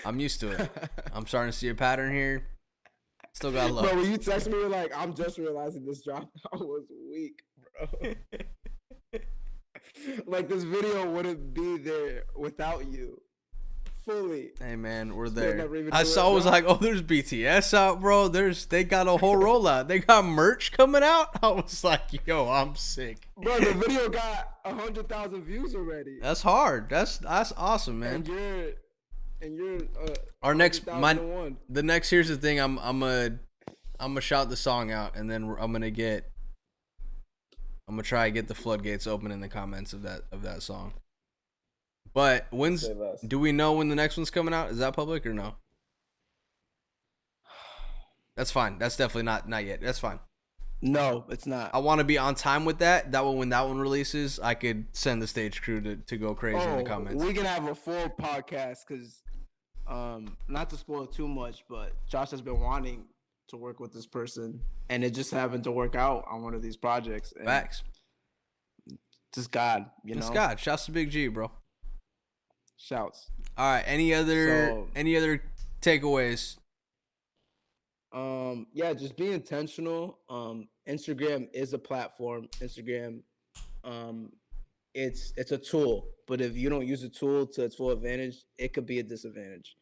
I'm used to it. I'm starting to see a pattern here. Still got love. Bro, when you text me, you're like, I'm just realizing this dropped. I was weak, bro. Like this video wouldn't be there without you. Fully. Hey man, we're So there. I was like, oh, there's BTS out, bro. They got a whole rollout. They got merch coming out. I was like, yo, I'm sick. Bro, the video got 100,000 views already. That's hard. That's awesome, man. And you're our next the next here's the thing. I'm gonna shout the song out, and then I'm gonna try to get the floodgates open in the comments of that song. But do we know when the next one's coming out? Is that public or no? That's fine. That's definitely not yet. That's fine. No, it's not. I want to be on time with that. That way, when that one releases, I could send the stage crew to go crazy in the comments. We can have a full podcast because, not to spoil too much, but Josh has been wanting to work with this person, and it just happened to work out on one of these projects. And facts. Just God, Just God. Shouts to Big G, bro. Shouts. All right. Any other takeaways? Yeah, just be intentional. Instagram is a platform. Instagram, it's a tool, but if you don't use a tool to its full advantage, it could be a disadvantage.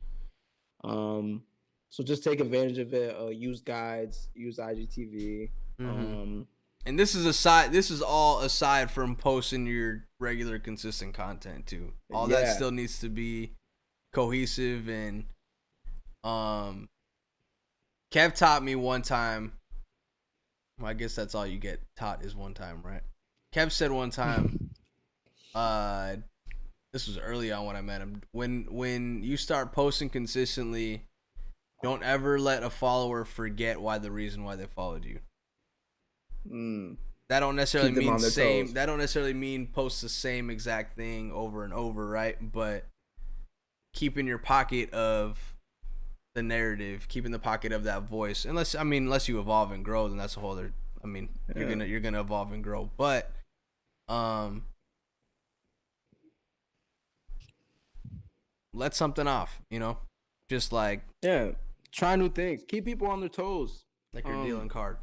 So just take advantage of it. Use guides, use IGTV. Mm-hmm. And this is all aside from posting your regular consistent content too. All that still needs to be cohesive. And Kev taught me one time. Well, I guess that's all you get taught is one time, right? Kev said one time, this was early on when I met him. When you start posting consistently, don't ever let a follower forget the reason why they followed you. That don't necessarily mean same. That don't necessarily mean post the same exact thing over and over, right? But keep in your pocket of the narrative, keep in the pocket of that voice. Unless you evolve and grow, then that's a whole other. You're gonna evolve and grow, but let something off, just like try new things, keep people on their toes, like you're dealing card,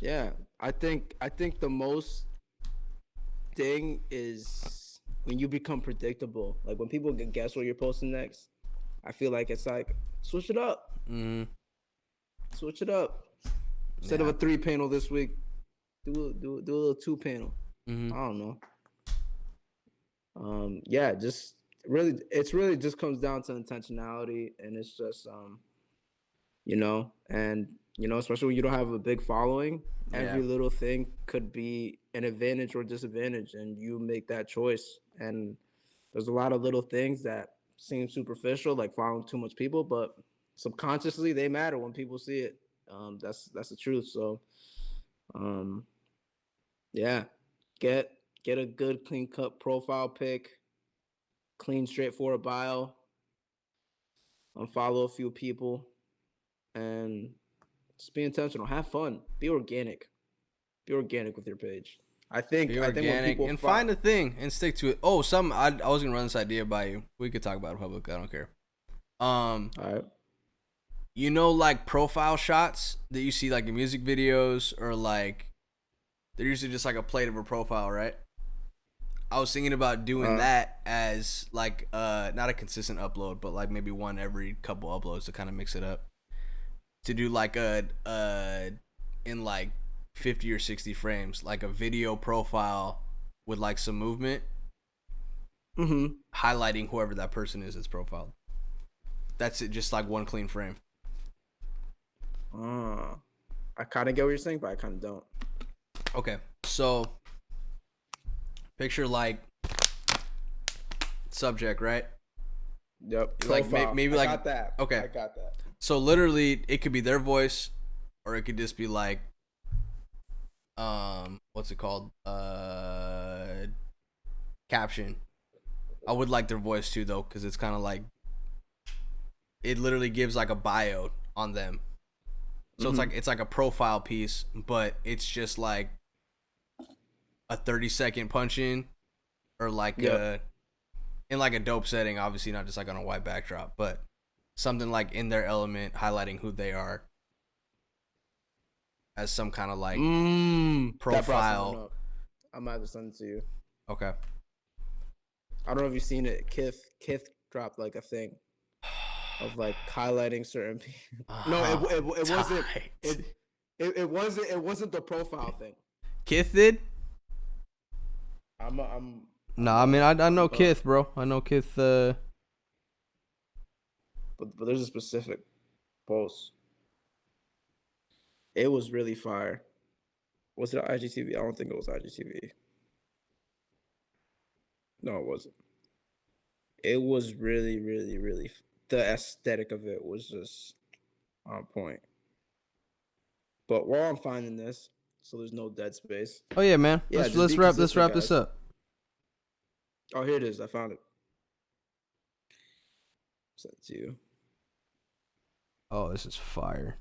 Yeah, I think the most thing is when you become predictable. Like when people can guess what you're posting next, I feel like it's like switch it up. Mm-hmm. Switch it up. Instead of a 3-panel this week, do a little 2-panel. Mm-hmm. I don't know. Just really, it's really just comes down to intentionality, and it's just especially when you don't have a big following, every little thing could be an advantage or disadvantage, and you make that choice. And there's a lot of little things that seem superficial, like following too much people, but subconsciously they matter when people see it. That's the truth. So, get a good clean cut profile pic, clean straightforward bio, unfollow a few people, and just be intentional. Have fun. Be organic. Be organic with your page. I think when people find a thing and stick to it. Oh, I was gonna run this idea by you. We could talk about it public. I don't care. All right. Like profile shots that you see like in music videos, or like they're usually just like a plate of a profile, right? I was thinking about doing that as like not a consistent upload, but like maybe one every couple uploads to kind of mix it up. To do like in like 50 or 60 frames, like a video profile with like some movement, highlighting whoever that person is that's profiled. That's it, just like one clean frame. I kind of get what you're saying, but I kind of don't. Okay, so picture like subject, right? Yep. Like maybe like I got that. Okay, I got that. So literally, it could be their voice, or it could just be like what's it called? Caption. I would like their voice too though, because it's kind of like it literally gives like a bio on them. So it's like a profile piece, but it's just like a 30-second punch in, or like in like a dope setting, obviously not just like on a white backdrop, but something like in their element, highlighting who they are as some kind of like profile. I might have sent it to you. Okay. I don't know if you've seen it. Kith dropped like a thing of like highlighting certain people. No, it wasn't. It wasn't the profile thing. Kith did. I mean I know Kith, bro. I know Kith. But there's a specific post. It was really fire. Was it IGTV? I don't think it was IGTV. No, it wasn't. It was really, really, really. The aesthetic of it was just on point. But while I'm finding this, so there's no dead space. Oh yeah, man. Yeah, let's wrap this up. Oh, here it is. I found it. Sent it to you. Oh, this is fire.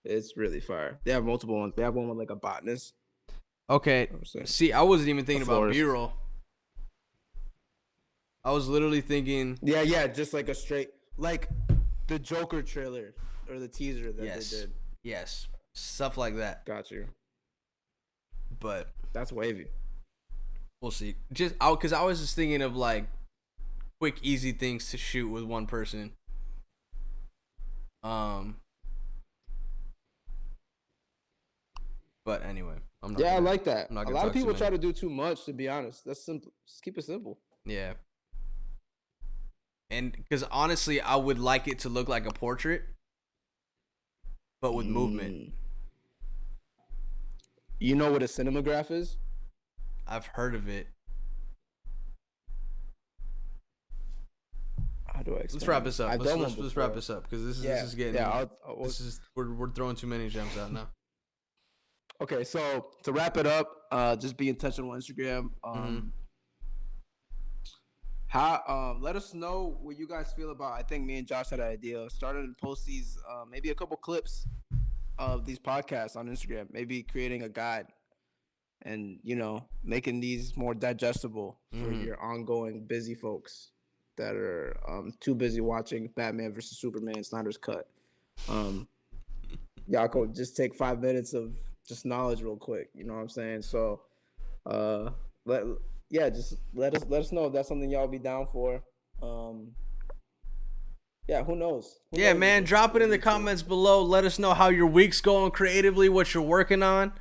It's really fire. They have multiple ones. They have one with like a botanist. Okay. See, I wasn't even thinking about B-roll. I was literally thinking. Yeah, just like a straight, like the Joker trailer or the teaser that they did. Yes, stuff like that. Got you. But that's wavy. We'll see. Because I was just thinking of like quick, easy things to shoot with one person. But anyway, I like that. A lot of people try to do too much. To be honest, that's simple. Just keep it simple. Yeah. And because honestly, I would like it to look like a portrait, but with movement. You know what a cinematograph is? I've heard of it. How do I explain? Let's wrap this up. Let's wrap this up because this is getting. Yeah, we're throwing too many gems out now. Okay, so to wrap it up, just be in touch on Instagram. Let us know what you guys feel about. I think me and Josh had an idea. Started to post these, maybe a couple clips of these podcasts on Instagram. Maybe creating a guide, and making these more digestible for your ongoing busy folks that are too busy watching Batman versus Superman Snyder's Cut. Y'all go just take 5 minutes of just knowledge real quick. You know what I'm saying? So, just let us know if that's something y'all be down for. Yeah, who knows? Yeah, man, drop it in the comments below. Let us know how your week's going creatively, what you're working on,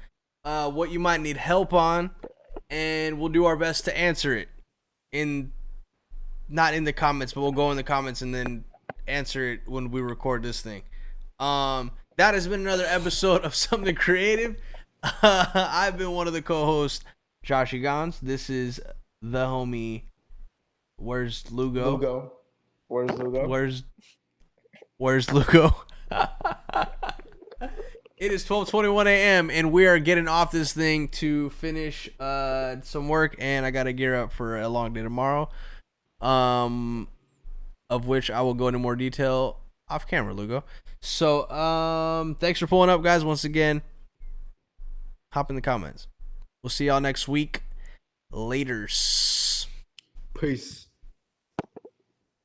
what you might need help on, and we'll do our best to answer it. Not in the comments, but we'll go in the comments and then answer it when we record this thing. That has been another episode of Something Creative. I've been one of the co-hosts, Josh Gons. This is the homie. Where's Lugo? Where's Lugo? Where's Lugo? It is 12:21 a.m. and we are getting off this thing to finish some work, and I gotta gear up for a long day tomorrow. Of which I will go into more detail off camera, Lugo. So, thanks for pulling up, guys. Once again, hop in the comments. We'll see y'all next week. Laters. Peace.